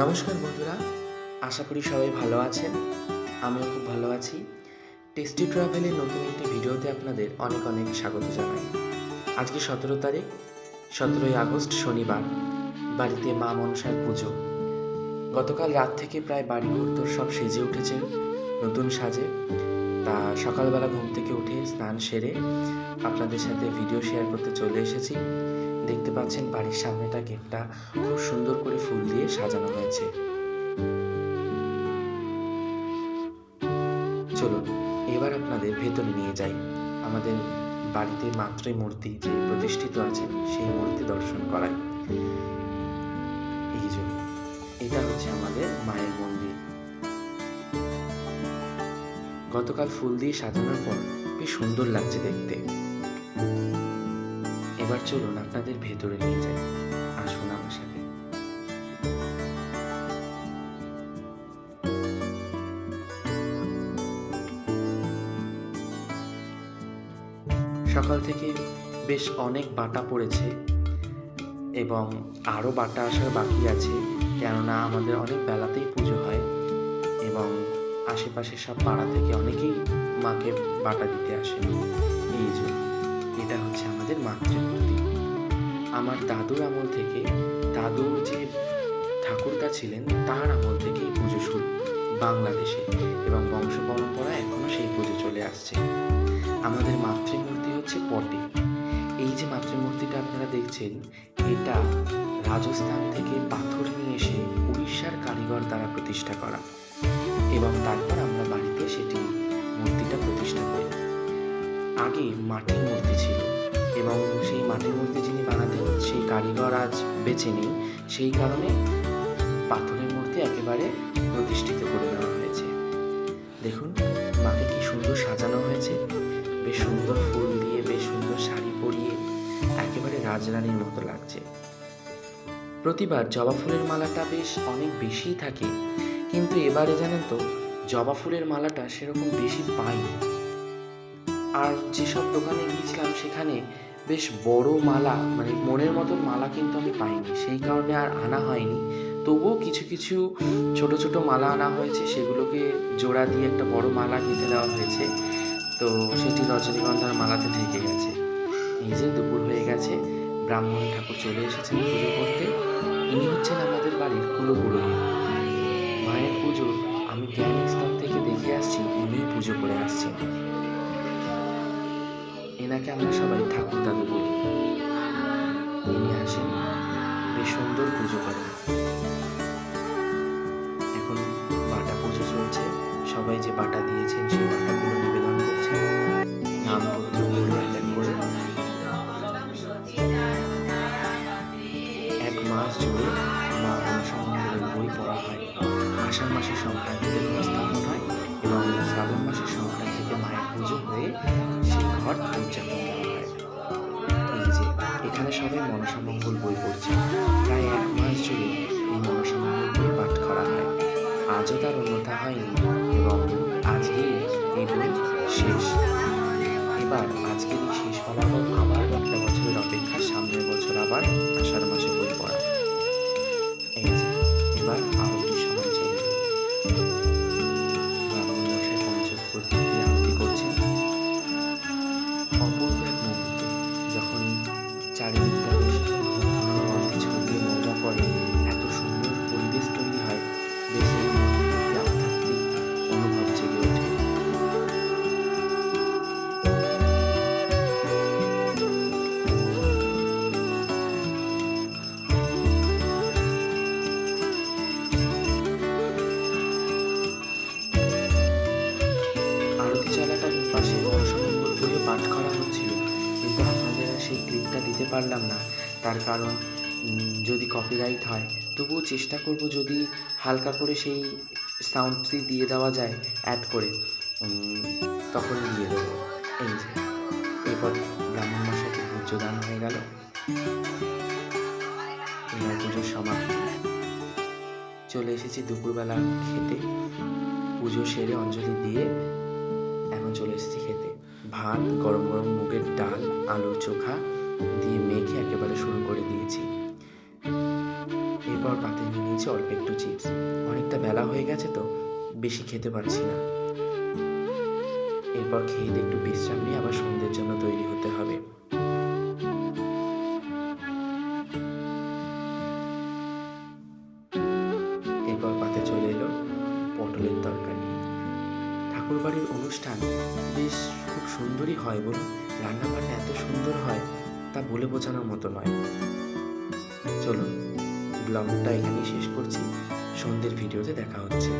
নমস্কার বন্ধুরা, আশা করি সবাই ভালো আছেন। আমিও খুব ভালো আছি। টেস্টি ট্রাভেলের নতুন একটি ভিডিওতে আপনাদের অনেক অনেক স্বাগত জানাই। আজকে 17 তারিখ, 17ই আগস্ট শনিবার। বাড়িতে মা মনসার পুজো। গতকাল রাত থেকে প্রায় বাড়িঘর তোর সব সেজে উঠেছে নতুন সাজে। তা সকালবেলা ঘুম থেকে উঠে স্নান সেরে আপনাদের সাথে ভিডিও শেয়ার করতে চলে এসেছি। দেখতে পাচ্ছেন বাড়ির সামনেটা গেটটা খুব সুন্দর করে ফুল দিয়ে সাজানো হয়েছে। চলুন এবার আপনাদের ভেতরে নিয়ে যাই। আমাদের বাড়িতে মাতৃ মূর্তি যে প্রতিষ্ঠিত আছেন সেই মূর্তি দর্শন করাই। এই যে এটা হচ্ছে আমাদের মায়ের মন্দির। গতকাল ফুল দিয়ে সাজানোর পর বেশ সুন্দর লাগছে দেখতে। এবার চলুন আপনাদের ভেতরে নিয়ে যাই, আসুন আমার সাথে। সকাল থেকে বেশ অনেক বাটা পড়েছে এবং আরও বাটা আসার বাকি আছে, কেননা আমাদের অনেক বেলাতেই পুজো হয় এবং আশেপাশে সব পাড়া থেকে অনেকেই মাকে বাটা দিতে আসে। এই যে এটা হচ্ছে আমাদের মাতৃমূর্তি। আমার দাদুর আমল থেকে, দাদুর যে ঠাকুরদা ছিলেন তার আমল থেকে এই পুজো শুরু বাংলাদেশে, এবং বংশ পরম্পরা এখনো সেই পুজো চলে আসছে। আমাদের মাতৃমূর্তি হচ্ছে পটে। এই যে মাতৃমূর্তিটা আপনারা দেখছেন, এটা রাজস্থান থেকে পাথর নিয়ে এসে উড়িষ্যার কারিগর দ্বারা প্রতিষ্ঠা করা, এবং তারপর আমরা বাড়িতে সেটি মূর্তিটা প্রতিষ্ঠা করি। আগে মাটির মূর্তি ছিল এবং সেই মাটির মূর্তি যিনি বানাতেন সেই কারিগর আজ বেঁচে নেই, সেই কারণে পাথরের মূর্তি একেবারে প্রতিষ্ঠিত করে নেওয়া হয়েছে। দেখুন মাকে কি সুন্দর সাজানো হয়েছে, বেশ সুন্দর ফুল দিয়ে, বেশ সুন্দর শাড়ি পরিয়ে একেবারে রাজরানীর মতো লাগছে। প্রতিবার জবা ফুলের মালাটা বেশ অনেক বেশিই থাকে, কিন্তু এবারে জানেন তো জবা ফুলের মালাটা সেরকম বেশি পাইনি। আর যেসব দোকানে গিয়েছিলাম সেখানে বেশ বড় মালা, মানে মনের মতন মালা কিন্তু আমি পাইনি, সেই কারণে আর আনা হয়নি। তবুও কিছু কিছু ছোট ছোট মালা আনা হয়েছে, সেগুলোকে জোড়া দিয়ে একটা বড় মালা গেঁথে দেওয়া হয়েছে। তো সেটি রজনীগন্ধার মালাতে থেকে গেছে। এই যে দুপুর হয়ে গেছে, ব্রাহ্মণ ঠাকুর চলে এসেছেন পুজো করতে। ইনি হচ্ছেন আমাদের বাড়ির কুলপুরোহিত। মায়ের পুজো আমি জ্ঞান স্তর থেকে দেখে আসছি, ইনিই পুজো করে আসছেন। এনাকে আমরা সবাই ঠাকুর দাদু বলি। ইনি আসেন, বেশ সুন্দর পুজো করেন। এখন বাটা পুজো চলছে, সবাই যে বাটা দিয়েছেন সেই বাটাগুলো নিবেদন করছেন নামপত্র করে এক এক করে। এক মাস জুড়ে মা মনসা মন্দিরের বই পড়া হয়। আষাঢ় মাসের সংক্রান্তিতে ঘর স্থাপন হয় এবং শ্রাবণ মাসের সংক্রান্তিতে মায়ের পুজো হয়ে সেই ঘর উদযাপন দেওয়া হয়। এই যে এখানে সবাই মনসা মঙ্গল বই পড়ছে। প্রায় এক মাস জুড়ে এই মনসা মঙ্গল বই পাঠ করা হয়। আজও তার অন্যথা হয়নি এবং আজকেই এই বই শেষ। এবার আজকের এই শেষ হওয়ার পর আবার একটা বছরের অপেক্ষা, সামনের বছর আবার আষাঢ় মাসে বই পড়া। এই যে এবার আরতির সময় চলে এলো। ব্রাহ্মণ মশাই পঞ্চক প্রদীপ দিয়ে আরতি করছেন। অপূর্ব এক মুহূর্ত, যখন চারিদিকটা বেশ গন্ধে ছড়িয়ে মজা করে, এত সুন্দর পরিবেশ তৈরি হয়, বেশ এই মন্দিরটি আধ্যাত্মিক অনুভব জেগে ওঠে। আরতি চলাকালীন পাশে মনসামঙ্গল বইও পাঠ করা হচ্ছিল, কিন্তু আপনাদের আর সেই ক্লিপটা দিতে পারলাম না। তার কারণ যদি কপিরাইট হয়, তবুও চেষ্টা করব যদি হালকা করে সেই সাউন্ডটি দিয়ে দেওয়া যায় অ্যাড করে, তখন দিয়ে দেবো। এই যে এরপর ব্রাহ্মণ মশাইকে ভোজ্যদান হয়ে গেল। এবার পুজোর সমাপ্তি। চলে এসেছি দুপুরবেলা খেতে। পুজো সেরে অঞ্জলি দিয়ে এখন চলে এসেছি খেতে। ভাত, গরম গরম মুগের ডাল, আলুর চোখা দিয়ে মেখে একেবারে শুরু করে দিয়েছি। এরপর পাতে নিয়ে নিয়েছি অল্প একটু চিপস। অনেকটা বেলা হয়ে গেছে তো বেশি খেতে পারছি না। এরপর খেয়ে দিয়ে একটু বিশ্রাম নিয়ে আবার সন্ধ্যের জন্য তৈরি হতে হবে। এরপর পাতে চলে এলো পটলের তরকারি। ঠাকুরবাড়ির অনুষ্ঠান বেশ খুব সুন্দরই হয় বলুন। রান্নাবান্না এত সুন্দর হয় তা বলে বোঝানোর মতো নয়। চলুন ব্লগটা এখানেই শেষ করছি। সন্ধ্যের ভিডিওতে দেখা হচ্ছে।